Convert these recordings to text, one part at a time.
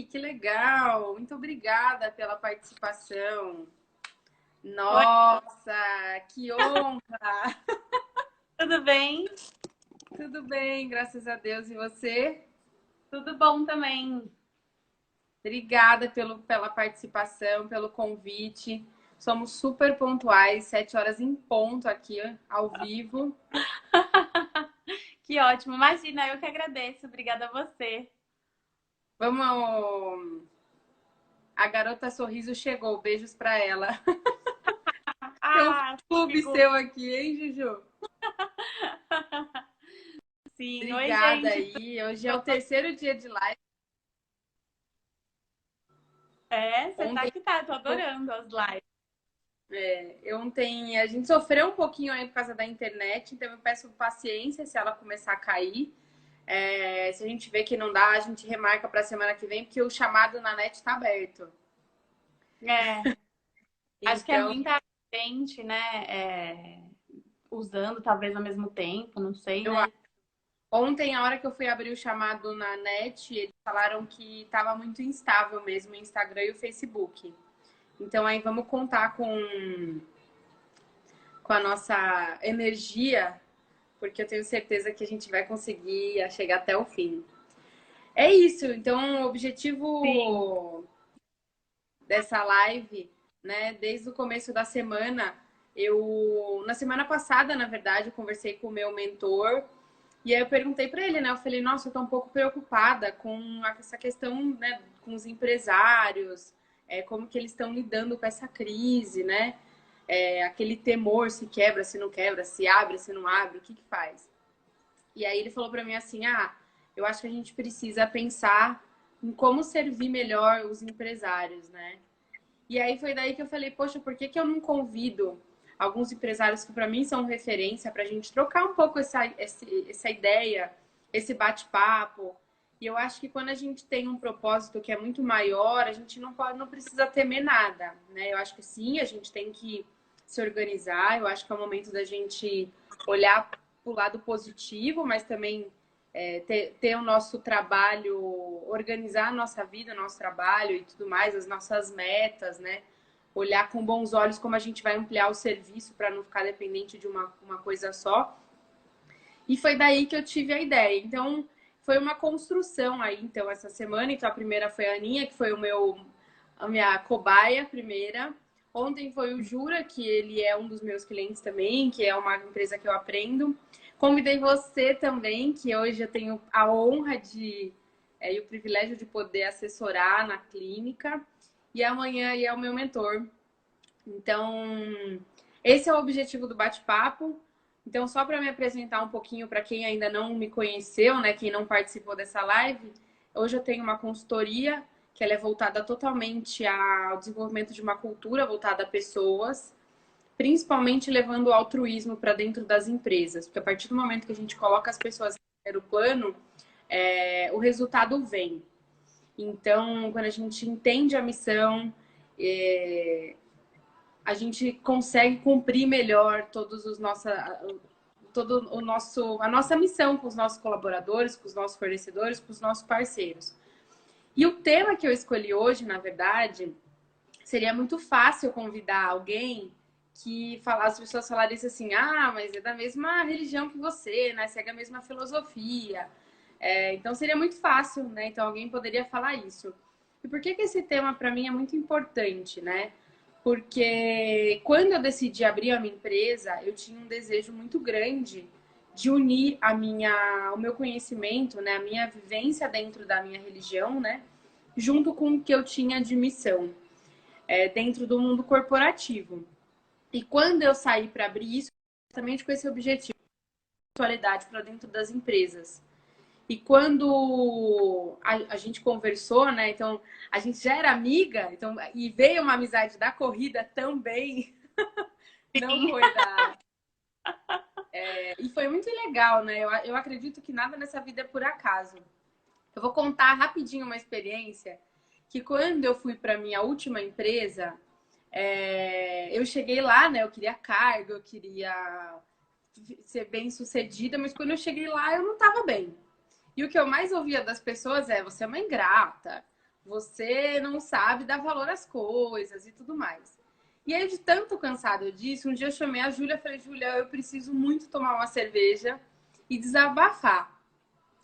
que legal! Muito obrigada pela participação. Oi, Nossa, que honra! tudo bem? Tudo bem, graças a Deus. E você? Tudo bom também. Obrigada pela participação, pelo convite. Somos super pontuais, 7 horas em ponto aqui, ao vivo. Que ótimo. Imagina, eu que agradeço. Obrigada a você. Vamos. A garota sorriso chegou. Beijos pra ela. Tem um Ah, clube fico... seu aqui, hein, Juju? Sim. Oi, Obrigada gente. aí. Hoje é o terceiro dia de live. Você tá Ontem, que tá. Tô adorando as lives. ontem a gente sofreu um pouquinho aí por causa da internet, então eu peço paciência se ela começar a cair. Se a gente vê que não dá, a gente remarca para a semana que vem, porque o chamado na net está aberto. É, acho que é Então, muita gente, né? Usando talvez ao mesmo tempo, não sei, eu, né? ontem, a hora que eu fui abrir o chamado na net, eles falaram que estava muito instável mesmo o Instagram e o Facebook. Então, aí vamos contar com a nossa energia, porque eu tenho certeza que a gente vai conseguir chegar até o fim. É isso. Então, o Sim. objetivo dessa live, né, desde o começo da semana, na semana passada, na verdade, eu conversei com o meu mentor e aí eu perguntei para ele, né, eu falei, nossa, eu tô um pouco preocupada com essa questão, né, com os empresários, como que eles estão lidando com essa crise, né, aquele temor, se quebra, se não quebra, se abre, se não abre, o que que faz? E aí ele falou para mim assim, eu acho que a gente precisa pensar em como servir melhor os empresários, né? E aí foi daí que eu falei, poxa, por que que eu não convido alguns empresários que para mim são referência para a gente trocar um pouco essa ideia, esse bate-papo. E eu acho que quando a gente tem um propósito que é muito maior, a gente não precisa temer nada, né? Eu acho que sim, a gente tem que se organizar. Eu acho que é o momento da gente olhar para o lado positivo, mas também ter o nosso trabalho, organizar a nossa vida, o nosso trabalho e tudo mais, as nossas metas, né? Olhar com bons olhos como a gente vai ampliar o serviço para não ficar dependente de uma coisa só. E foi daí que eu tive a ideia. Então, foi uma construção aí, então, essa semana. Então, a primeira foi a Aninha, que foi a minha cobaia primeira. Ontem foi o Jura, que ele é um dos meus clientes também, que é uma empresa que eu aprendo. Convidei você também, que hoje eu tenho a honra e o privilégio de poder assessorar na clínica. E amanhã é o meu mentor. Então, esse é o objetivo do bate-papo. Então, só para me apresentar um pouquinho para quem ainda não me conheceu, né, quem não participou dessa live, hoje eu tenho uma consultoria que ela é voltada totalmente ao desenvolvimento de uma cultura voltada a pessoas, principalmente levando o altruísmo para dentro das empresas, porque a partir do momento que a gente coloca as pessoas no primeiro plano, o resultado vem. Então, quando a gente entende a missão, a gente consegue cumprir melhor a nossa missão com os nossos colaboradores, com os nossos fornecedores, com os nossos parceiros. E o tema que eu escolhi hoje, na verdade, seria muito fácil convidar alguém que falasse, as pessoas falarem assim, mas é da mesma religião que você, né? Segue a mesma filosofia. Então seria muito fácil, né? Então alguém poderia falar isso. E por que que esse tema para mim é muito importante, né? Porque quando eu decidi abrir a minha empresa, eu tinha um desejo muito grande de unir o meu conhecimento, né, a minha vivência dentro da minha religião, né, junto com o que eu tinha de missão, dentro do mundo corporativo. E quando eu saí para abrir isso, justamente com esse objetivo, atualidade para dentro das empresas. E quando a gente conversou, né? Então, a gente já era amiga, então, e veio uma amizade da corrida também, não Sim. foi da. E foi muito legal, né? Eu acredito que nada nessa vida é por acaso. Eu vou contar rapidinho uma experiência que quando eu fui para minha última empresa, eu cheguei lá, né? Eu queria cargo, eu queria ser bem sucedida, mas quando eu cheguei lá, eu não estava bem. E o que eu mais ouvia das pessoas é: você é uma ingrata, você não sabe dar valor às coisas e tudo mais. E aí, de tanto cansado disso, um dia eu chamei a Júlia e falei, Júlia, eu preciso muito tomar uma cerveja e desabafar,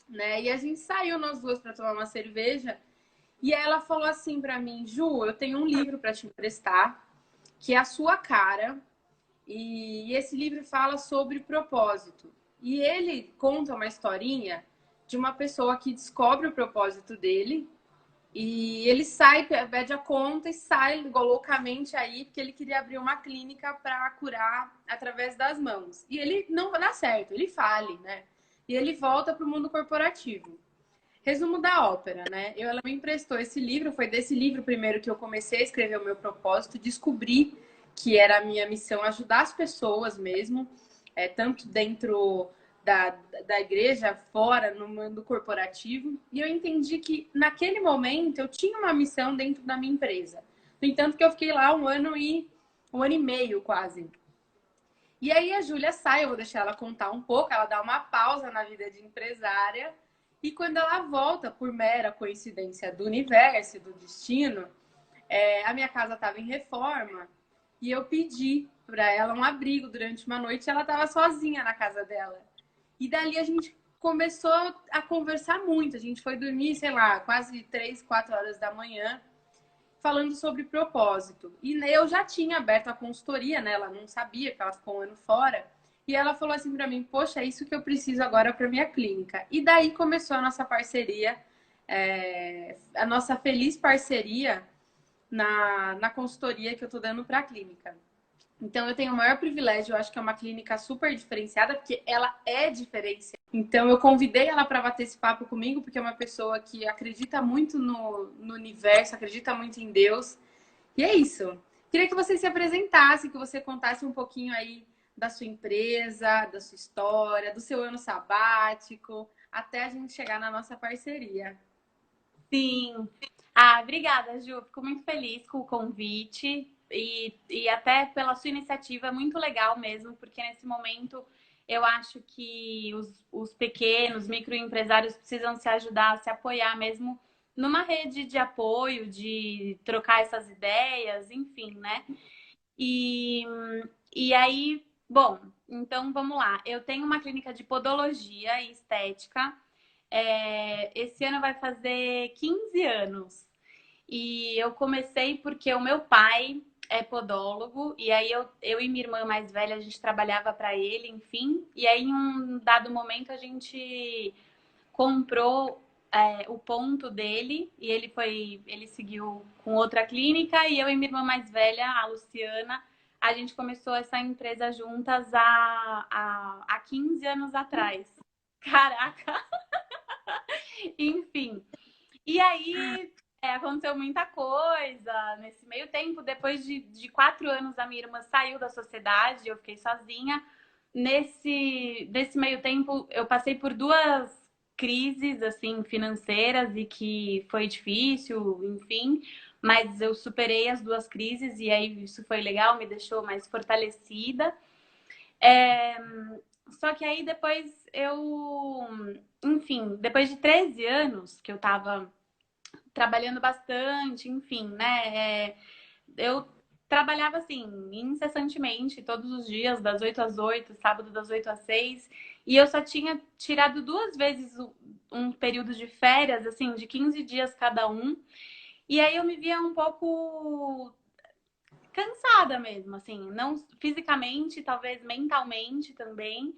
né? E a gente saiu nós duas para tomar uma cerveja e ela falou assim para mim, Ju, eu tenho um livro para te emprestar, que é a sua cara, e esse livro fala sobre propósito. E ele conta uma historinha de uma pessoa que descobre o propósito dele e ele sai, pede a conta e sai loucamente aí, porque ele queria abrir uma clínica para curar através das mãos. E ele não dá certo, ele fale, né? E ele volta para o mundo corporativo. Resumo da ópera, né? Ela me emprestou esse livro, foi desse livro primeiro que eu comecei a escrever o meu propósito, descobri que era a minha missão ajudar as pessoas mesmo, tanto dentro da igreja, fora, no mundo corporativo. E eu entendi que naquele momento eu tinha uma missão dentro da minha empresa. No entanto, que eu fiquei lá um ano e meio quase. E aí a Júlia sai, eu vou deixar ela contar um pouco, ela dá uma pausa na vida de empresária. E quando ela volta, por mera coincidência do universo, do destino, a minha casa estava em reforma e eu pedi para ela um abrigo durante uma noite e ela estava sozinha na casa dela. E dali a gente começou a conversar muito. A gente foi dormir, sei lá, quase 3, 4 horas da manhã, falando sobre propósito. E eu já tinha aberto a consultoria, né? Ela não sabia que ela ficou um ano fora. E ela falou assim para mim: poxa, é isso que eu preciso agora para minha clínica. E daí começou a nossa parceria, a nossa feliz parceria na consultoria que eu tô dando para a clínica. Então, eu tenho o maior privilégio, eu acho que é uma clínica super diferenciada, porque ela é diferenciada. Então, eu convidei ela para bater esse papo comigo, porque é uma pessoa que acredita muito no universo, acredita muito em Deus. E é isso. Queria que você se apresentasse, que você contasse um pouquinho aí da sua empresa, da sua história, do seu ano sabático, até a gente chegar na nossa parceria. Sim. Ah, obrigada, Ju. Fico muito feliz com o convite e até pela sua iniciativa. É muito legal mesmo, porque nesse momento eu acho que os pequenos, microempresários precisam se ajudar, se apoiar mesmo numa rede de apoio, de trocar essas ideias, enfim, né? E, e aí, bom, então vamos lá. Eu tenho uma clínica de podologia e estética. Esse ano vai fazer 15 anos. E eu comecei porque o meu pai é podólogo, e aí eu e minha irmã mais velha, a gente trabalhava para ele, enfim. E aí, em um dado momento, a gente comprou o ponto dele, e ele seguiu com outra clínica, e eu e minha irmã mais velha, a Luciana, a gente começou essa empresa juntas há 15 anos atrás. Caraca! Enfim. E aí aconteceu muita coisa nesse meio tempo. Depois de 4 anos, a minha irmã saiu da sociedade, eu fiquei sozinha. Nesse meio tempo, eu passei por duas crises assim financeiras e que foi difícil, enfim, mas eu superei as duas crises e aí isso foi legal, me deixou mais fortalecida. É, Só que aí depois enfim, depois de 13 anos que eu tava trabalhando bastante, enfim, né? Eu trabalhava assim, incessantemente, todos os dias, das 8 às 8, sábado das 8 às 6, e eu só tinha tirado 2 vezes um período de férias, assim, de 15 dias cada um, e aí eu me via um pouco cansada mesmo, assim, não fisicamente, talvez mentalmente também,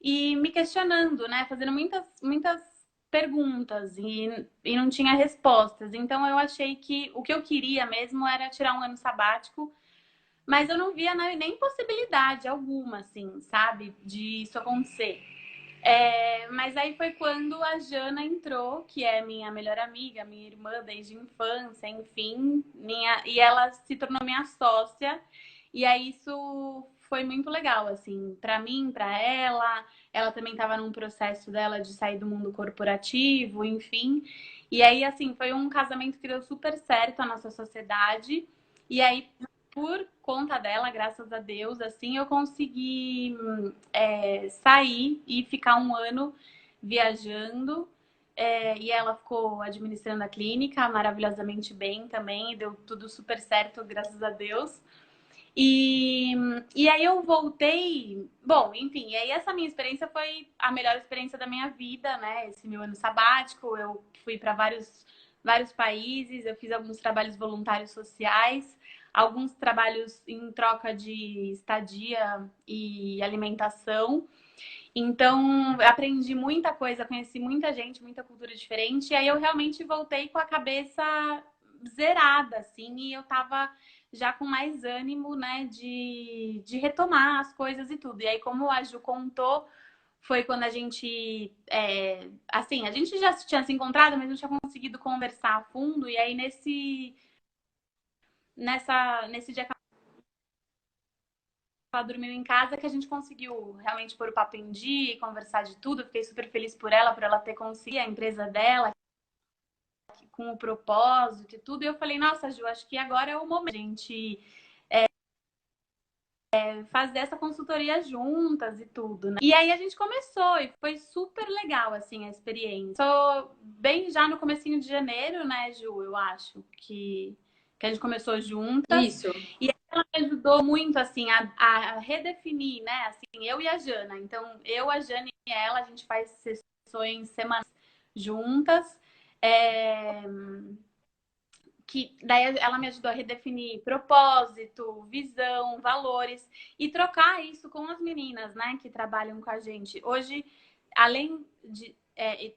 e me questionando, né? Fazendo muitas perguntas e não tinha respostas. Então eu achei que o que eu queria mesmo era tirar um ano sabático, mas eu não via nem possibilidade alguma, assim, sabe, de isso acontecer. Mas aí foi quando a Jana entrou, que é minha melhor amiga, minha irmã desde a infância, enfim, e ela se tornou minha sócia. E aí isso foi muito legal, assim, para mim, para ela. Ela também estava num processo dela de sair do mundo corporativo, enfim. E aí, assim, foi um casamento que deu super certo a nossa sociedade. E aí, por conta dela, graças a Deus, assim, eu consegui sair e ficar um ano viajando. e ela ficou administrando a clínica maravilhosamente bem também, e deu tudo super certo, graças a Deus. E, e aí eu voltei, bom, enfim, e aí essa minha experiência foi a melhor experiência da minha vida, né? Esse meu ano sabático, eu fui para vários países, eu fiz alguns trabalhos voluntários sociais, alguns trabalhos em troca de estadia e alimentação. Então, aprendi muita coisa, conheci muita gente, muita cultura diferente, e aí eu realmente voltei com a cabeça zerada, assim, e eu tava já com mais ânimo, né, de retomar as coisas e tudo. E aí, como a Ju contou, foi quando a gente, assim, a gente já tinha se encontrado, mas não tinha conseguido conversar a fundo, e aí nesse dia que ela dormiu em casa, que a gente conseguiu realmente pôr o papo em dia e conversar de tudo. Eu fiquei super feliz por ela ter conseguido a empresa dela, com o propósito e tudo. E eu falei, nossa, Ju, acho que agora é o momento de a gente fazer essa consultoria juntas e tudo, né? E aí a gente começou e foi super legal, assim, a experiência. Sou bem já no comecinho de janeiro, né, Ju, eu acho, que a gente começou juntas. Isso. E ela me ajudou muito, assim, a redefinir, né, assim, eu e a Jana. Então, eu, a Jana e ela, a gente faz sessões semanais juntas. É, que daí ela me ajudou a redefinir propósito, visão, valores e trocar isso com as meninas, né, que trabalham com a gente. Hoje, além de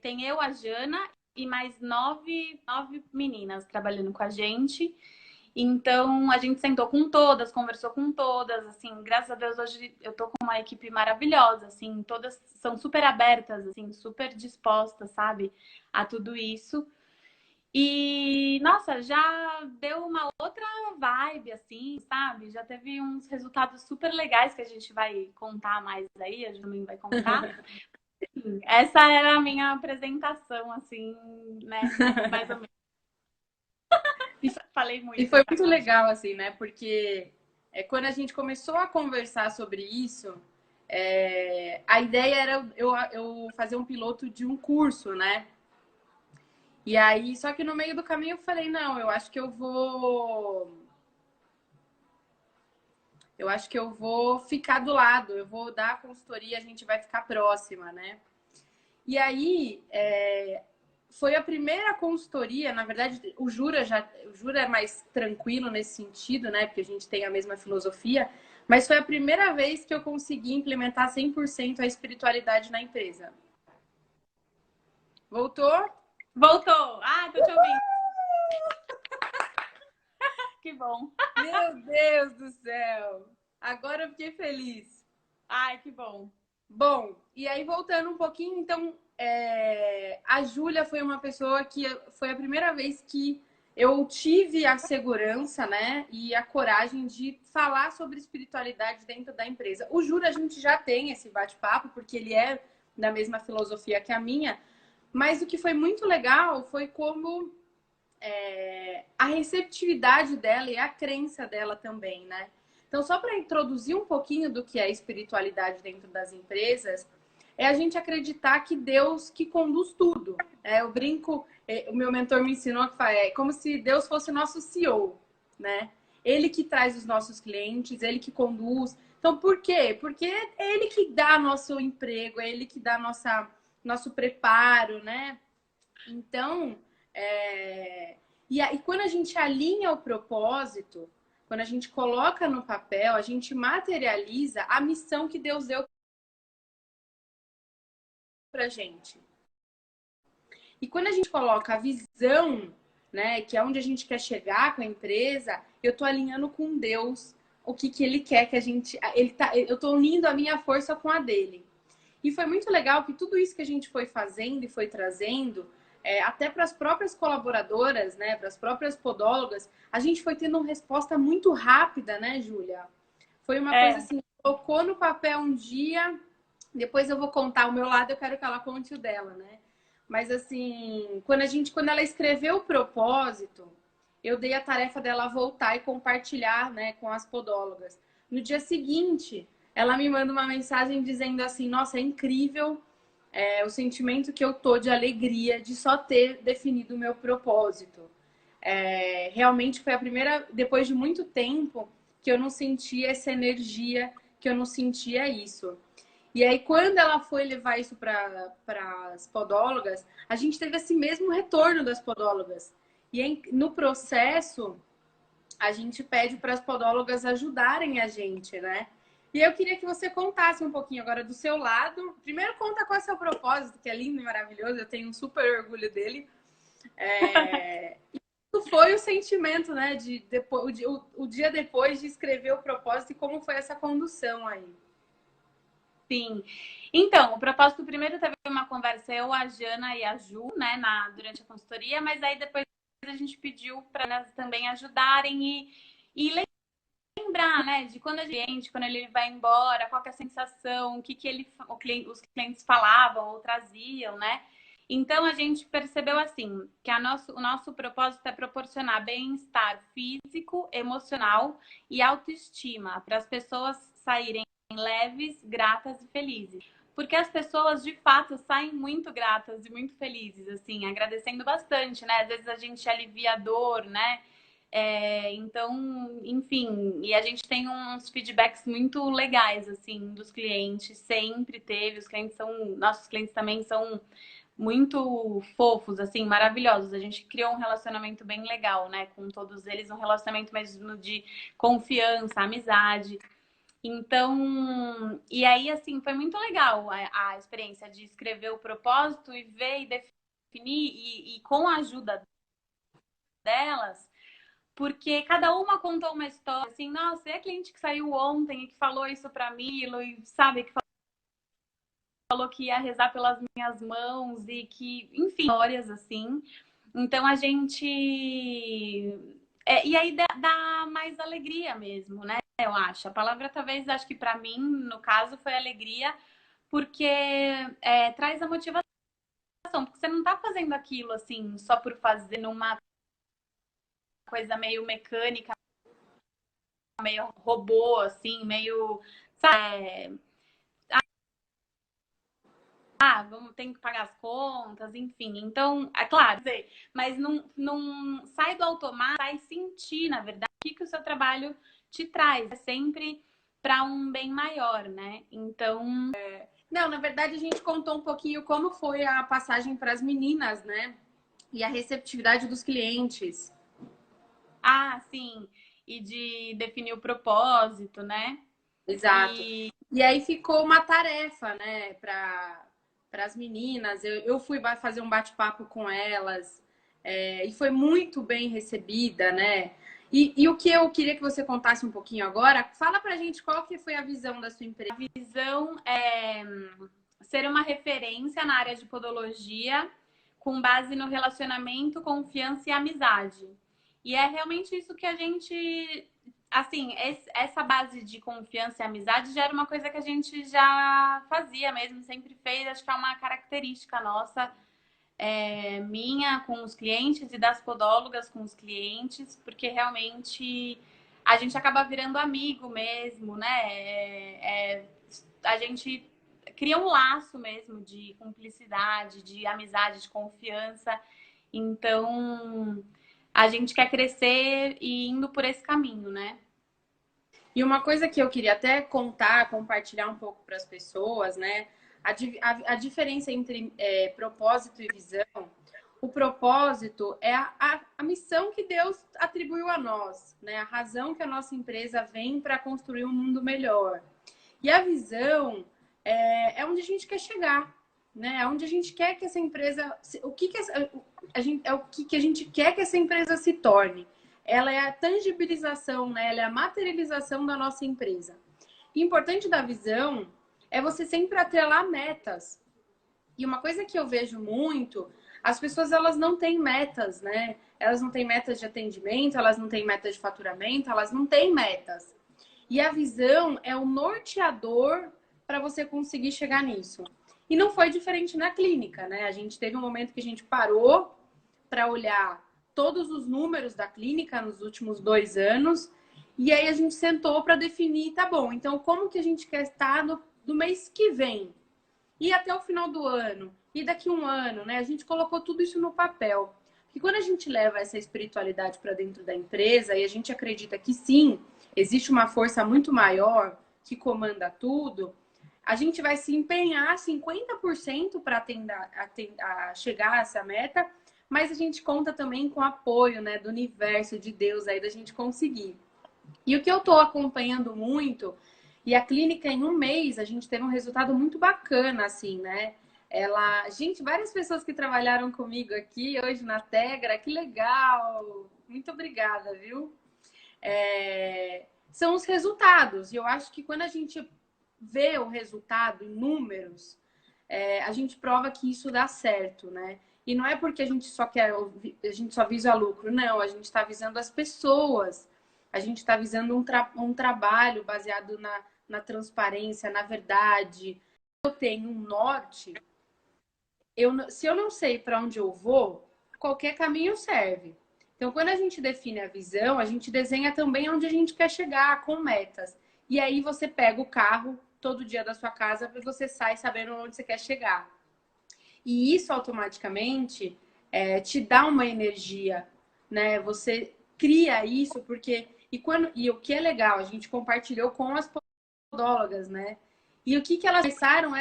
tem eu, a Jana e mais nove meninas trabalhando com a gente. Então, a gente sentou com todas, conversou com todas, assim, graças a Deus hoje eu tô com uma equipe maravilhosa, assim, todas são super abertas, assim, super dispostas, sabe, a tudo isso. E, nossa, já deu uma outra vibe, assim, sabe? Já teve uns resultados super legais que a gente vai contar mais aí, a gente também vai contar. Essa era a minha apresentação, assim, né? Mais ou menos. Falei E muito foi já, muito eu acho. legal, assim, né? Porque quando a gente começou a conversar sobre isso, a ideia era eu fazer um piloto de um curso, né? E aí, só que no meio do caminho eu falei, não, eu acho que eu vou. Eu acho que eu vou ficar do lado, eu vou dar a consultoria, a gente vai ficar próxima, né? E aí, foi a primeira consultoria, na verdade, o Jura é mais tranquilo nesse sentido, né? Porque a gente tem a mesma filosofia, mas foi a primeira vez que eu consegui implementar 100% a espiritualidade na empresa. Voltou? Voltou! Ah, tô te ouvindo. Que bom. Meu Deus do céu! Agora eu fiquei feliz. Ai, que bom. Bom, e aí voltando um pouquinho, então, a Júlia foi uma pessoa que foi a primeira vez que eu tive a segurança, né, e a coragem de falar sobre espiritualidade dentro da empresa. O Júlia, a gente já tem esse bate-papo, porque ele é da mesma filosofia que a minha, mas o que foi muito legal foi como a receptividade dela e a crença dela também, né? Então, só para introduzir um pouquinho do que é espiritualidade dentro das empresas, é a gente acreditar que Deus que conduz tudo. Eu brinco, o meu mentor me ensinou que é como se Deus fosse nosso CEO, né? Ele que traz os nossos clientes, ele que conduz. Então, por quê? Porque é ele que dá nosso emprego, é ele que dá nosso preparo, né? Então, e quando a gente alinha o propósito, quando a gente coloca no papel, a gente materializa a missão que Deus deu pra gente. E quando a gente coloca a visão, né, que é onde a gente quer chegar com a empresa, eu tô alinhando com Deus o que ele quer que a gente. Eu tô unindo a minha força com a dele. E foi muito legal que tudo isso que a gente foi fazendo e foi trazendo, até para as próprias colaboradoras, né, para as próprias podólogas, a gente foi tendo uma resposta muito rápida, né, Júlia? Foi uma coisa assim, colocou no papel um dia, depois eu vou contar o meu lado, eu quero que ela conte o dela, né? Mas assim, quando ela escreveu o propósito, eu dei a tarefa dela voltar e compartilhar, né, com as podólogas. No dia seguinte, ela me manda uma mensagem dizendo assim: "Nossa, é incrível é o sentimento que eu tô de alegria de só ter definido o meu propósito. Realmente foi a primeira, depois de muito tempo, que eu não sentia essa energia, que eu não sentia isso. E aí, quando ela foi levar isso para as podólogas, a gente teve esse mesmo retorno das podólogas. E aí, no processo, a gente pede para as podólogas ajudarem a gente, né? E eu queria que você contasse um pouquinho agora do seu lado. Primeiro, conta qual é o seu propósito, que é lindo e maravilhoso, eu tenho um super orgulho dele. Isso foi o sentimento, né? De depois, o dia depois de escrever o propósito e como foi essa condução aí. Sim. Então, o propósito primeiro teve uma conversa eu, a Jana e a Ju, né, durante a consultoria, mas aí depois a gente pediu para elas também ajudarem e lembrar, né, de quando a gente, quando ele vai embora, qual que é a sensação, o que os clientes falavam ou traziam, né? Então a gente percebeu assim que o nosso propósito é proporcionar bem-estar físico, emocional e autoestima para as pessoas saírem leves, gratas e felizes. Porque as pessoas, de fato, saem muito gratas e muito felizes, assim, agradecendo bastante, né? Às vezes a gente alivia a dor, né? Então, enfim, e a gente tem uns feedbacks muito legais, assim, dos clientes, sempre teve, nossos clientes também são muito fofos, assim, maravilhosos. A gente criou um relacionamento bem legal, né, com todos eles, um relacionamento mesmo de confiança, amizade. Então, e aí, assim, foi muito legal a experiência de escrever o propósito e ver e definir, e com a ajuda delas, porque cada uma contou uma história, assim, nossa, é a cliente que saiu ontem e que falou isso pra Milo, e sabe, que falou que ia rezar pelas minhas mãos e que, enfim, histórias assim. Então a gente. E aí dá mais alegria mesmo, né? Eu acho. A palavra, talvez, acho que pra mim, no caso, foi alegria, porque traz a motivação. Porque você não tá fazendo aquilo assim só por fazer numa coisa meio mecânica, meio robô, assim, meio. Sabe? Vamos ter que pagar as contas, enfim. Então, é claro, mas não sai do automático, sai sentir, na verdade, o que o seu trabalho te traz. É sempre para um bem maior, né? Então. Não, na verdade, a gente contou um pouquinho como foi a passagem para as meninas, né? E a receptividade dos clientes. Sim. E de definir o propósito, né? Exato. E aí ficou uma tarefa, né, para as meninas. Eu fui fazer um bate-papo com elas e foi muito bem recebida, né? E o que eu queria que você contasse um pouquinho agora, fala pra gente qual que foi a visão da sua empresa. A visão é ser uma referência na área de podologia com base no relacionamento, confiança e amizade. E é realmente isso que a gente, assim, essa base de confiança e amizade já era uma coisa que a gente já fazia mesmo, sempre fez, acho que é uma característica nossa, minha com os clientes e das podólogas com os clientes, porque realmente a gente acaba virando amigo mesmo, né? A gente cria um laço mesmo de cumplicidade, de amizade, de confiança. Então, a gente quer crescer e indo por esse caminho, né? E uma coisa que eu queria até contar, compartilhar um pouco para as pessoas, né? A diferença entre propósito e visão. O propósito é a missão que Deus atribuiu a nós, né? A razão que a nossa empresa vem para construir um mundo melhor. E a visão é onde a gente quer chegar, né? É onde a gente quer que essa empresa, o que a gente, é o que a gente quer que essa empresa se torne. Ela é a tangibilização, né? Ela é a materialização da nossa empresa. E o importante da visão é você sempre atrelar metas. E uma coisa que eu vejo muito, as pessoas elas não têm metas, né? Elas não têm metas de atendimento, elas não têm metas de faturamento, elas não têm metas. E a visão é o norteador para você conseguir chegar nisso. E não foi diferente na clínica, né? A gente teve um momento que a gente parou para olhar todos os números da clínica nos últimos 2 anos. E aí a gente sentou para definir, tá bom, então como que a gente quer estar no mês que vem? E até o final do ano, e daqui um ano, né? A gente colocou tudo isso no papel. E quando a gente leva essa espiritualidade para dentro da empresa e a gente acredita que sim, existe uma força muito maior que comanda tudo, a gente vai se empenhar 50% para chegar a essa meta, mas a gente conta também com o apoio, né, do universo, de Deus aí da gente conseguir. E o que eu estou acompanhando muito, e a clínica em um mês a gente teve um resultado muito bacana, assim, né? Gente, várias pessoas que trabalharam comigo aqui hoje na Tegra, que legal! Muito obrigada, viu? São os resultados. E eu acho que quando a gente vê o resultado em números, a gente prova que isso dá certo, né? E não é porque a gente só quer, a gente só visa lucro, não. A gente está visando as pessoas. A gente está visando um trabalho baseado na transparência, na verdade. Eu tenho um norte. Se eu não sei para onde eu vou, qualquer caminho serve. Então, quando a gente define a visão, a gente desenha também onde a gente quer chegar, com metas. E aí você pega o carro todo dia da sua casa e você sai sabendo onde você quer chegar. E isso automaticamente te dá uma energia, né? Você cria isso porque e o que é legal, a gente compartilhou com as podólogas, né? E o que elas começaram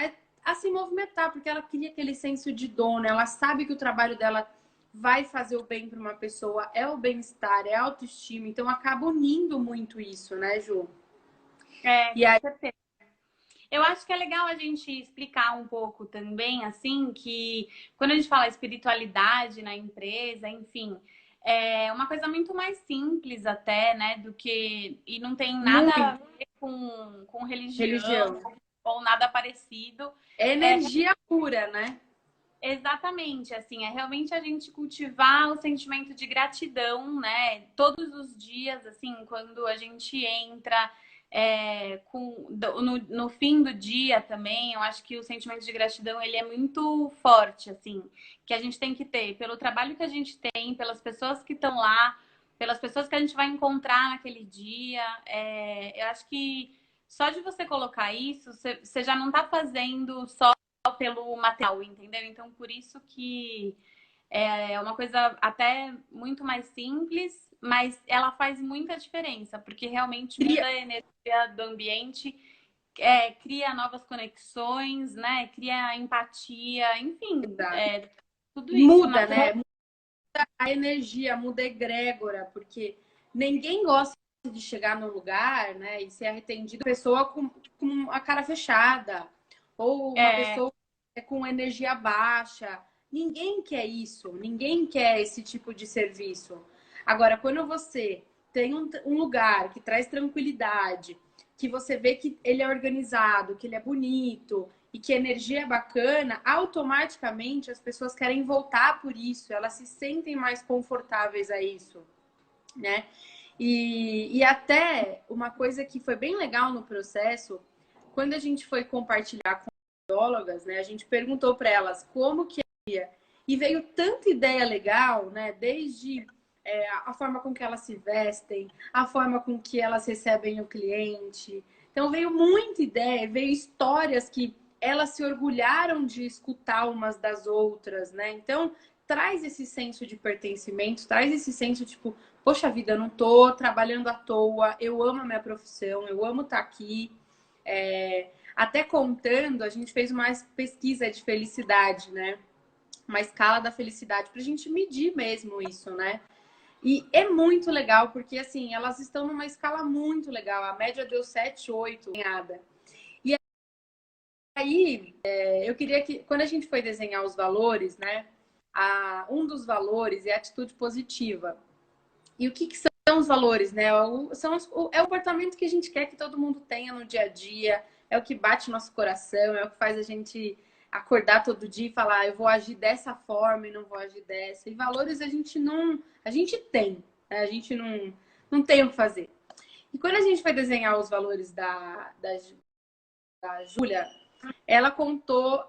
a se movimentar, porque ela cria aquele senso de dono, ela sabe que o trabalho dela vai fazer o bem para uma pessoa, é o bem-estar, é a autoestima, então acaba unindo muito isso, né, Ju? E Com aí, certeza. Eu acho que é legal a gente explicar um pouco também, assim, que quando a gente fala espiritualidade na empresa, enfim, é uma coisa muito mais simples até, né, do que... E não tem nada a muito ver com religião religião. ou nada parecido. É É, energia pura, né? exatamente, assim, é realmente a gente cultivar o sentimento de gratidão, né? Todos os dias, assim, quando a gente entra no fim do dia também, eu acho que o sentimento de gratidão, ele é muito forte, assim, que a gente tem que ter pelo trabalho que a gente tem, pelas pessoas que estão lá, pelas pessoas que a gente vai encontrar naquele dia. Eu acho que só de você colocar isso, você já não está fazendo só pelo material, entendeu? Então, por isso que é uma coisa até muito mais simples, mas ela faz muita diferença, porque realmente muda Cria. a energia do ambiente, cria novas conexões, né? Cria empatia, enfim, tudo isso Muda, natural. né? A energia, muda a egrégora, porque ninguém gosta de chegar num lugar, né, e ser arrependido, pessoa com a cara fechada, ou uma É, pessoa com energia baixa. Ninguém quer isso, ninguém quer esse tipo de serviço. Agora, quando você tem um lugar que traz tranquilidade, que você vê que ele é organizado, que ele é bonito, e que a energia é bacana, automaticamente as pessoas querem voltar por isso, elas se sentem mais confortáveis a isso, né? E até uma coisa que foi bem legal no processo, quando a gente foi compartilhar com biólogas, né, a gente perguntou para elas como que ia, e veio tanta ideia legal, né, desde a forma com que elas se vestem, a forma com que elas recebem o cliente. Então veio muita ideia, veio histórias que elas se orgulharam de escutar umas das outras, né? Então traz esse senso de pertencimento, traz esse senso tipo, poxa vida, eu não tô trabalhando à toa, eu amo a minha profissão, eu amo estar aqui. Até contando, a gente fez uma pesquisa de felicidade, né? Uma escala da felicidade para a gente medir mesmo isso, né? E é muito legal, porque assim, elas estão numa escala muito legal. A média deu 7, 8, ganhada. E aí, eu queria que, quando a gente foi desenhar os valores, né? Um dos valores é a atitude positiva. E o que são os valores, né? É o comportamento que a gente quer que todo mundo tenha no dia a dia, é o que bate nosso coração, é o que faz a gente acordar todo dia e falar, eu vou agir dessa forma e não vou agir dessa. E valores a gente tem, né? A gente não tem o que fazer. E quando a gente foi desenhar os valores da Júlia, ela contou,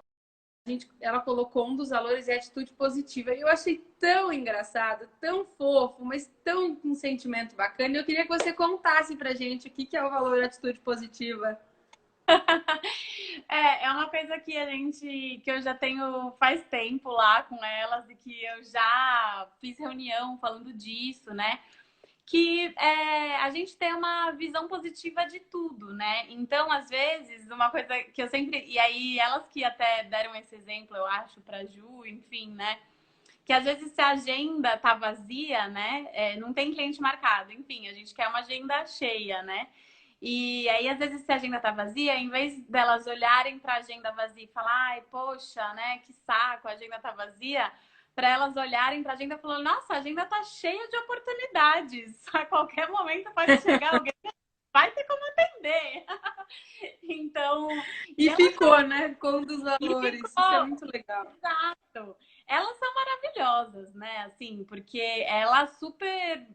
ela colocou um dos valores é atitude positiva. E eu achei tão engraçado, tão fofo, mas tão um sentimento bacana. Eu queria que você contasse pra gente o que é o valor atitude positiva. É uma coisa que eu já tenho faz tempo lá com elas e que eu já fiz reunião falando disso, né? Que a gente tem uma visão positiva de tudo, né? Então, às vezes, uma coisa que eu sempre. E aí, elas que até deram esse exemplo, eu acho, pra Ju, enfim, né? Que às vezes se a agenda tá vazia, né? Não tem cliente marcado, enfim, a gente quer uma agenda cheia, né? E aí, às vezes, se a agenda tá vazia, em vez delas olharem para a agenda vazia e falar, ai, poxa, né, que saco, a agenda tá vazia, para elas olharem para a agenda e falar, nossa, a agenda tá cheia de oportunidades. A qualquer momento pode chegar alguém, vai ter como atender. Então, e E elas ficou, né? Com um dos e valores. Isso é ficou. muito legal. Exato. Elas são maravilhosas, né? Assim, porque elas super.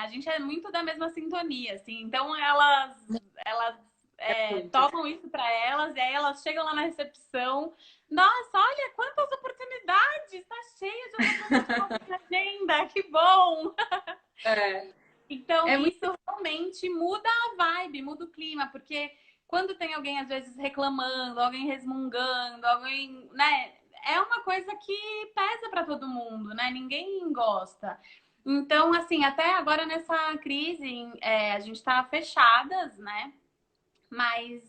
A gente é muito da mesma sintonia, assim. Então elas É muito. tomam isso para elas e aí elas chegam lá na recepção. Nossa, olha quantas oportunidades! Está cheia de oportunidades na agenda, que bom! É, Então, é muito. isso realmente muda a vibe, muda o clima, porque quando tem alguém, às vezes, reclamando, alguém resmungando, alguém, né? É uma coisa que pesa para todo mundo, né? Ninguém gosta. Então, assim, até agora nessa crise, a gente está fechadas, né? Mas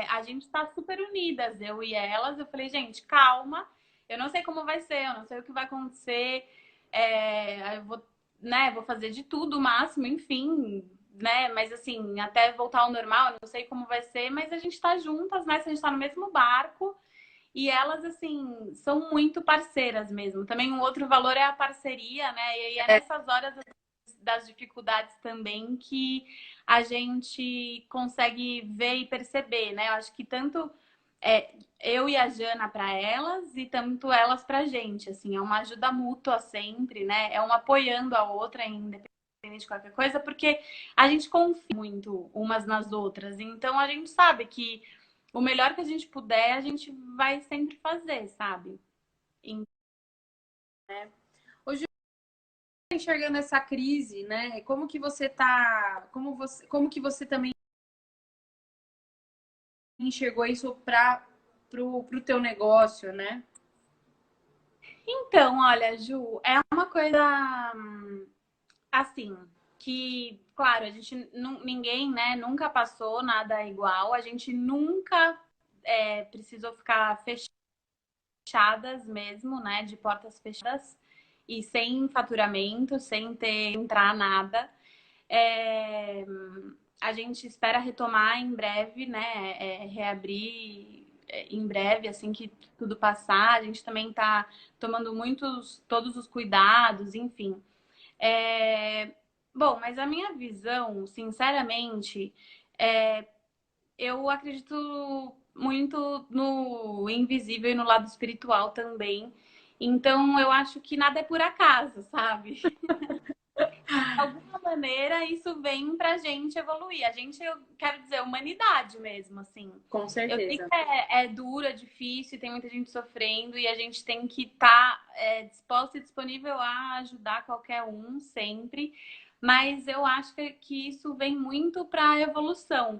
a gente está super unidas, eu e elas. Eu falei, gente, calma, eu não sei como vai ser, eu não sei o que vai acontecer. Eu vou, né, vou fazer de tudo o máximo, enfim, né? Mas assim, até voltar ao normal, eu não sei como vai ser, mas a gente tá juntas, né? A gente tá no mesmo barco. E elas, assim, são muito parceiras mesmo. Também um outro valor é a parceria, né? E aí é É, nessas horas das dificuldades também que a gente consegue ver e perceber, né? Eu acho que tanto eu e a Jana para elas e tanto elas para a gente, assim, é uma ajuda mútua sempre, né? É uma apoiando a outra, independente de qualquer coisa, porque a gente confia muito umas nas outras. Então a gente sabe que o melhor que a gente puder, a gente vai sempre fazer, sabe? hoje enxergando essa crise, né? Como que você tá, como que você também enxergou isso para pro teu negócio, né? Então, olha, Ju, é uma coisa assim que, claro, a gente ninguém, né, nunca passou nada igual, a gente nunca precisou ficar fechadas mesmo, né, de portas fechadas e sem faturamento, sem ter entrar nada. É, a gente espera retomar em breve, né? Reabrir em breve, assim que tudo passar. A gente também está tomando todos os cuidados, enfim. É, bom, mas a minha visão, sinceramente, é, eu acredito muito no invisível e no lado espiritual também. Então, eu acho que nada é por acaso, sabe? Alguma maneira isso vem pra gente evoluir. A gente, eu quero dizer, humanidade mesmo, assim. Com Eu sei que certeza. é duro, é difícil, tem muita gente sofrendo e a gente tem que estar disposta e disponível a ajudar qualquer um sempre. Mas eu acho que isso vem muito para a evolução.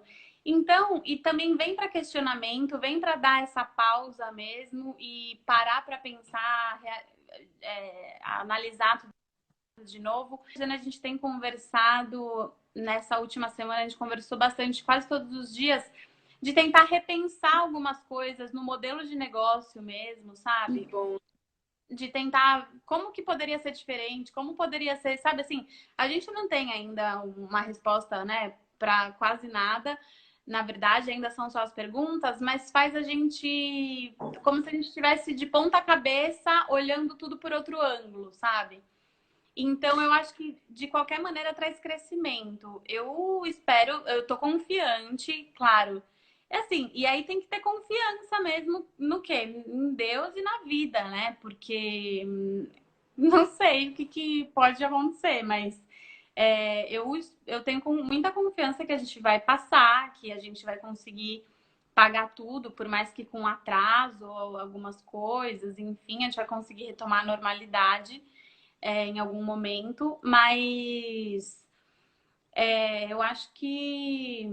Então, e também vem para questionamento, vem para dar essa pausa mesmo e parar para pensar, analisar tudo de novo. A gente tem conversado, nessa última semana, a gente conversou bastante, quase todos os dias, de tentar repensar algumas coisas no modelo de negócio mesmo, Que sabe? bom. De tentar como que poderia ser diferente, como poderia ser, sabe assim, a gente não tem ainda uma resposta, né, para quase nada. Na verdade, ainda são só as perguntas, mas faz a gente como se a gente estivesse de ponta cabeça olhando tudo por outro ângulo, sabe? Então, eu acho que de qualquer maneira traz crescimento. Eu espero, eu tô confiante, claro. É assim, e aí tem que ter confiança mesmo no quê? Em Deus e na vida, né? Porque não sei o que pode acontecer, mas eu tenho muita confiança que a gente vai passar, que a gente vai conseguir pagar tudo, por mais que com atraso ou algumas coisas, enfim, a gente vai conseguir retomar a normalidade em algum momento, mas eu acho que,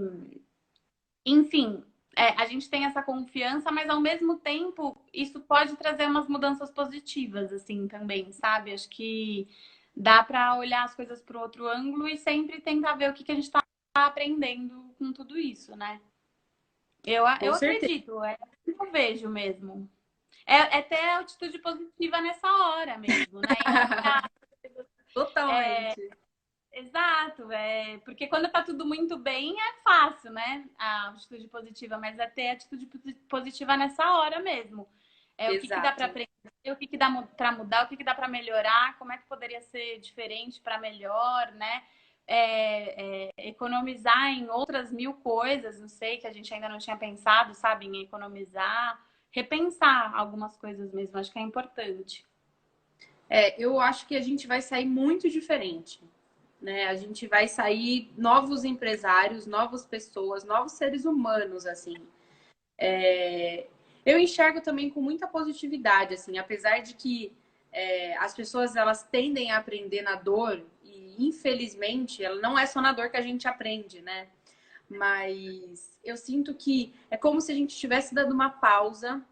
enfim, a gente tem essa confiança, mas ao mesmo tempo isso pode trazer umas mudanças positivas, assim, também, sabe? Acho que dá para olhar as coisas por outro ângulo e sempre tentar ver o que a gente está aprendendo com tudo isso, né? Com Eu certeza. acredito, é assim que eu vejo mesmo. É ter a atitude positiva nessa hora mesmo, né? Encarar. É, Totalmente. exato, porque quando tá tudo muito bem é fácil, né? A atitude positiva, mas é ter atitude positiva nessa hora mesmo. É o que dá para Exato. aprender, o que dá para mudar, o que dá para melhorar, como é que poderia ser diferente para melhor, né? Economizar em outras mil coisas, não sei, que a gente ainda não tinha pensado, sabe, em economizar, repensar algumas coisas mesmo, acho que é importante. Eu acho que a gente vai sair muito diferente, né? A gente vai sair novos empresários, novas pessoas, novos seres humanos, assim. Eu enxergo também com muita positividade, assim, apesar de que as pessoas elas tendem a aprender na dor e infelizmente ela não é só na dor que a gente aprende, né? Mas eu sinto que é como se a gente estivesse dando uma pausa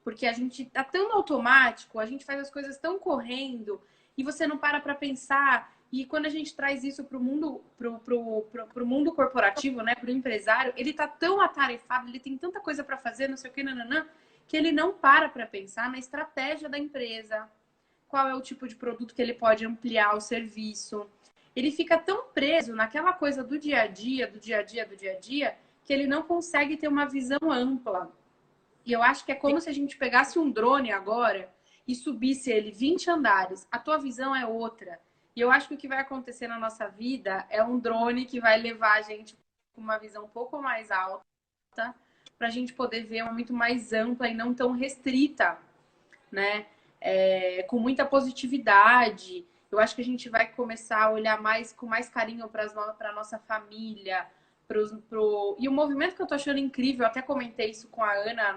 porque a gente tá tão automático, a gente faz as coisas tão correndo e você não para pensar. E quando a gente traz isso para o mundo, pro mundo corporativo, né, para o empresário, ele tá tão atarefado, ele tem tanta coisa para fazer, não sei o que, nananã, que ele não para pensar na estratégia da empresa, qual é o tipo de produto que ele pode ampliar o serviço. Ele fica tão preso naquela coisa do dia a dia, do dia a dia, do dia a dia, que ele não consegue ter uma visão ampla. E eu acho que é como se a gente pegasse um drone agora e subisse ele 20 andares. A tua visão é outra. E eu acho que o que vai acontecer na nossa vida é um drone que vai levar a gente com uma visão um pouco mais alta para a gente poder ver uma muito mais ampla e não tão restrita, né? Com muita positividade. Eu acho que a gente vai começar a olhar mais com mais carinho para a nossa família. E o movimento que eu tô achando incrível, eu até comentei isso com a Ana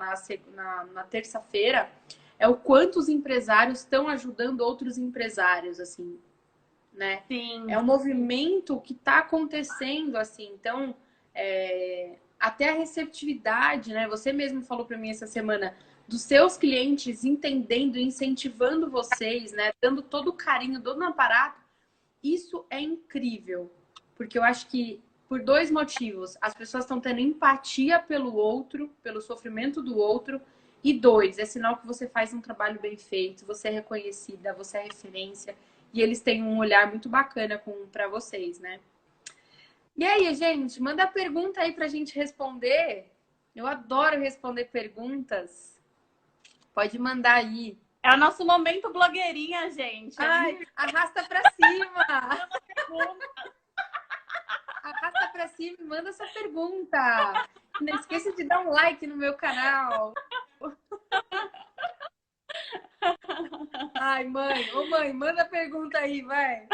na terça-feira, é o quanto os empresários estão ajudando outros empresários, assim, né? Sim, É um movimento que está acontecendo, assim. Então, até a receptividade, né? Você mesmo falou para mim essa semana dos seus clientes entendendo, incentivando vocês, né? Dando todo o carinho, todo o aparato. Isso é incrível, porque eu acho que por dois motivos, as pessoas estão tendo empatia pelo outro, pelo sofrimento do outro, e dois, é sinal que você faz um trabalho bem feito, você é reconhecida, você é referência, e eles têm um olhar muito bacana para vocês, né? E aí, gente, manda pergunta aí pra gente responder. Eu adoro responder perguntas. Pode mandar aí. é o nosso momento blogueirinha, gente. A Ai, gente arrasta pra cima. pergunta. Arrasta pra cima e manda sua pergunta. Não esqueça de dar um like no meu canal. Ai, mãe. Ô, mãe, manda pergunta aí, vai.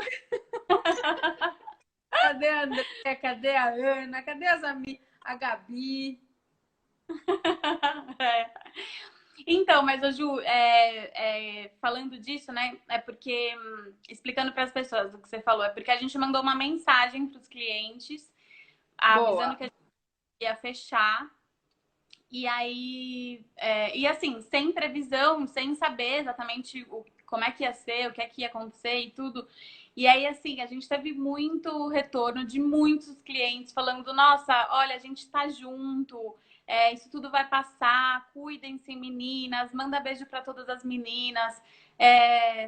Cadê a André? Cadê a Ana? Cadê as amigas? A Gabi? É. Então, mas ô Ju, falando disso, né? É porque, explicando para as pessoas o que você falou, é porque a gente mandou uma mensagem para os clientes avisando Boa. que a gente ia fechar. E aí, e assim, sem previsão, sem saber exatamente como é que ia ser, o que é que ia acontecer e tudo. E aí, assim, a gente teve muito retorno de muitos clientes falando: nossa, olha, a gente tá junto, isso tudo vai passar, cuidem-se, meninas, manda beijo para todas as meninas.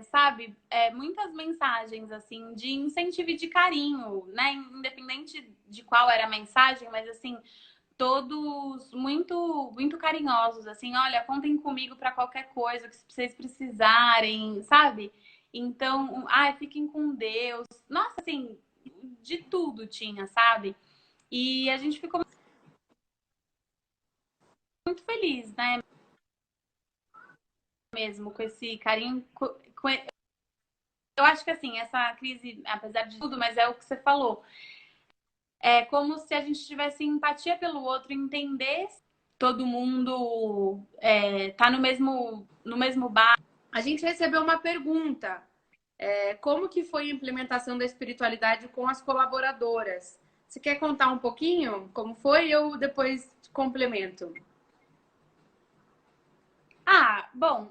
Sabe, muitas mensagens assim de incentivo e de carinho, né? Independente de qual era a mensagem, mas assim, todos muito carinhosos, assim, olha, contem comigo para qualquer coisa que vocês precisarem, sabe? Então, ai, fiquem com Deus. Nossa, assim, de tudo tinha, sabe? E a gente ficou muito feliz, né? Mesmo com esse carinho. Eu acho que assim, essa crise, apesar de tudo, mas é o que você falou. É como se a gente tivesse empatia pelo outro, entender todo mundo tá no mesmo bar. A gente recebeu uma pergunta. Como que foi a implementação da espiritualidade com as colaboradoras? Você quer contar um pouquinho como foi? Eu depois complemento. Bom,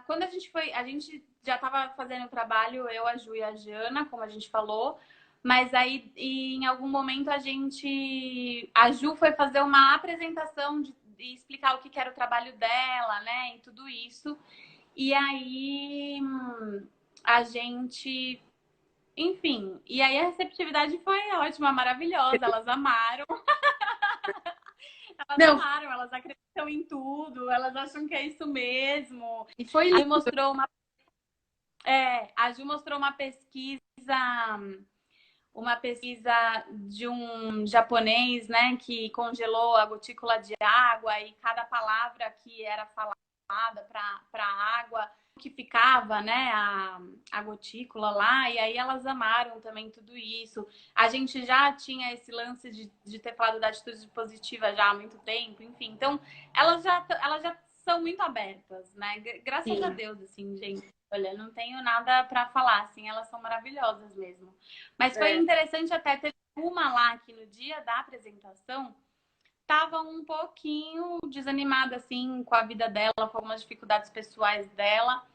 quando a gente já estava fazendo o trabalho, eu, a Ju e a Jana, como a gente falou, mas aí em algum momento a Ju foi fazer uma apresentação de explicar o que era o trabalho dela, né, e tudo isso. E aí a gente, enfim, e aí a receptividade foi ótima, maravilhosa, elas amaram. Elas Não, amaram, elas acreditam em tudo, elas acham que é isso mesmo. e foi A Ju lindo. mostrou uma, a Ju mostrou uma pesquisa de um japonês, né, que congelou a gotícula de água e cada palavra que era falada para a água que ficava, né, a gotícula lá, e aí elas amaram também tudo isso. A gente já tinha esse lance de ter falado da atitude positiva já há muito tempo, enfim. Então, elas já são muito abertas, né? Graças a Sim, Deus, assim, gente. Olha, não tenho nada para falar, assim, elas são maravilhosas mesmo. Mas foi é. interessante até ter uma lá que no dia da apresentação estava um pouquinho desanimada, assim, com a vida dela, com algumas dificuldades pessoais dela.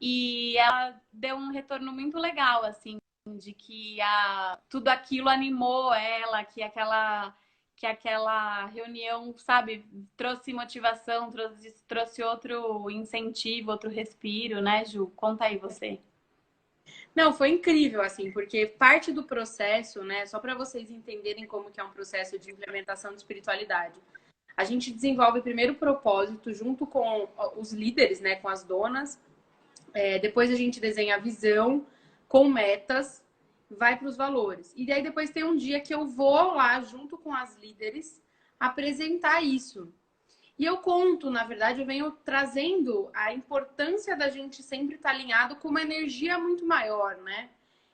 E ela deu um retorno muito legal, assim, de que tudo aquilo animou ela, que aquela reunião, sabe, trouxe motivação, trouxe outro incentivo, outro respiro, né, Ju? Conta aí você. Não, foi incrível, assim, porque parte do processo, né, só para vocês entenderem como que é um processo de implementação de espiritualidade. A gente desenvolve primeiro o propósito junto com os líderes, né, com as donas. Depois a gente desenha a visão com metas, vai para os valores. E daí depois tem um dia que eu vou lá junto com as líderes apresentar isso. E eu conto, na verdade, eu venho trazendo a importância da gente sempre estar alinhado com uma energia muito maior, né?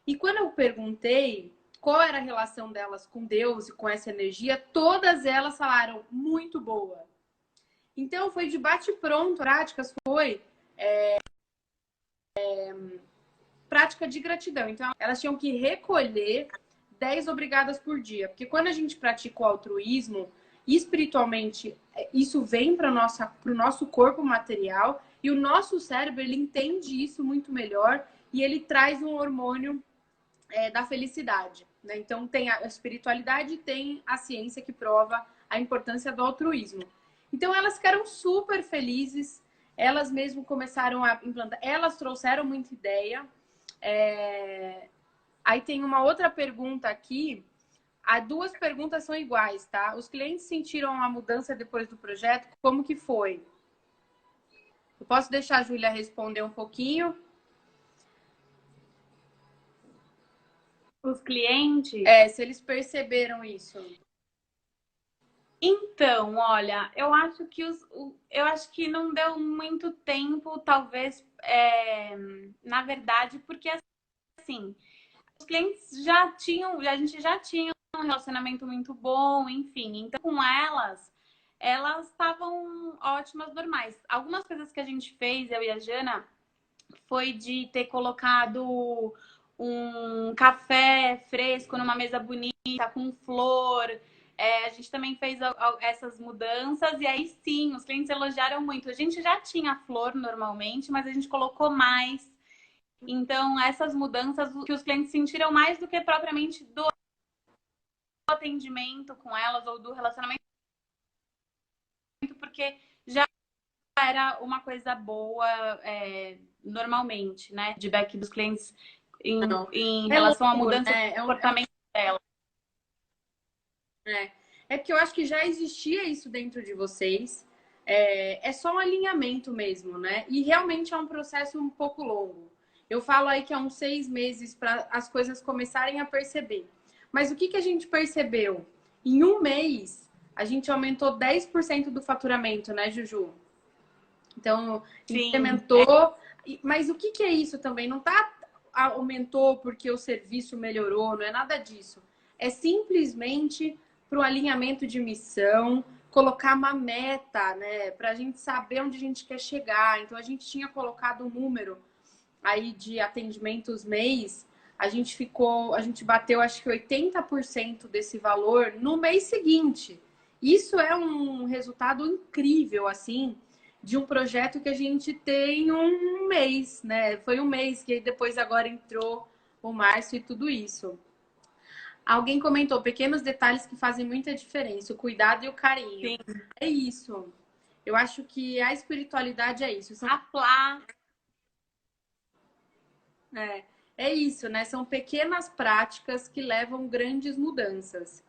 E quando eu perguntei qual era a relação delas com Deus e com essa energia, todas elas falaram muito boa. Então foi de bate-pronto, práticas foi prática de gratidão. Então elas tinham que recolher 10 obrigadas por dia, porque quando a gente pratica o altruísmo, espiritualmente, isso vem para o nosso corpo material e o nosso cérebro ele entende isso muito melhor e ele traz um hormônio da felicidade. Né? Então tem a espiritualidade e tem a ciência que prova a importância do altruísmo. Então elas ficaram super felizes, elas mesmo começaram a implantar, elas trouxeram muita ideia. Aí tem uma outra pergunta aqui. As duas perguntas são iguais, tá? Os clientes sentiram a mudança depois do projeto? Como que foi? Eu posso deixar a Júlia responder um pouquinho? Os clientes. Se eles perceberam isso. Então, olha, eu acho que não deu muito tempo, talvez, na verdade, porque assim, os clientes a gente já tinha um relacionamento muito bom, enfim. Então, com elas estavam ótimas, normais. Algumas coisas que a gente fez, eu e a Jana, foi de ter colocado um café fresco numa mesa bonita, com flor. A gente também fez essas mudanças e aí sim, os clientes elogiaram muito. A gente já tinha flor normalmente, mas a gente colocou mais. Então, essas mudanças que os clientes sentiram mais do que propriamente do atendimento com elas ou do relacionamento, porque já era uma coisa boa normalmente, né? Feedback dos clientes Não. em É relação à longo, mudança do né? comportamento dela. É porque eu acho que já existia isso dentro de vocês. É só um alinhamento mesmo, né? E realmente é um processo um pouco longo. Eu falo aí que é uns 6 meses para as coisas começarem a perceber. Mas o que, que a gente percebeu? Em um mês, a gente aumentou 10% do faturamento, né, Juju? Então, Sim, incrementou. Mas o que, que é isso também? Não tá aumentou porque o serviço melhorou, não é nada disso. É simplesmente para o alinhamento de missão, colocar uma meta, né? Para a gente saber onde a gente quer chegar. Então, a gente tinha colocado um número aí de atendimentos mês a gente bateu acho que 80% desse valor no mês seguinte. Isso é um resultado incrível, assim, de um projeto que a gente tem um mês, né? Foi um mês que depois agora entrou o março e tudo isso. Alguém comentou pequenos detalhes que fazem muita diferença, o cuidado e o carinho. Sim. É isso. Eu acho que a espiritualidade é isso. A Flá. É, é isso, né? São pequenas práticas que levam grandes mudanças.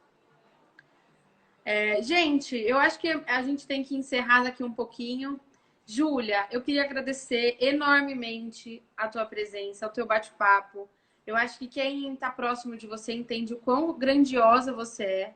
É, gente, eu acho que a gente tem que encerrar daqui um pouquinho. Júlia, eu queria agradecer enormemente a tua presença, o teu bate-papo. Eu acho que quem está próximo de você entende o quão grandiosa você é.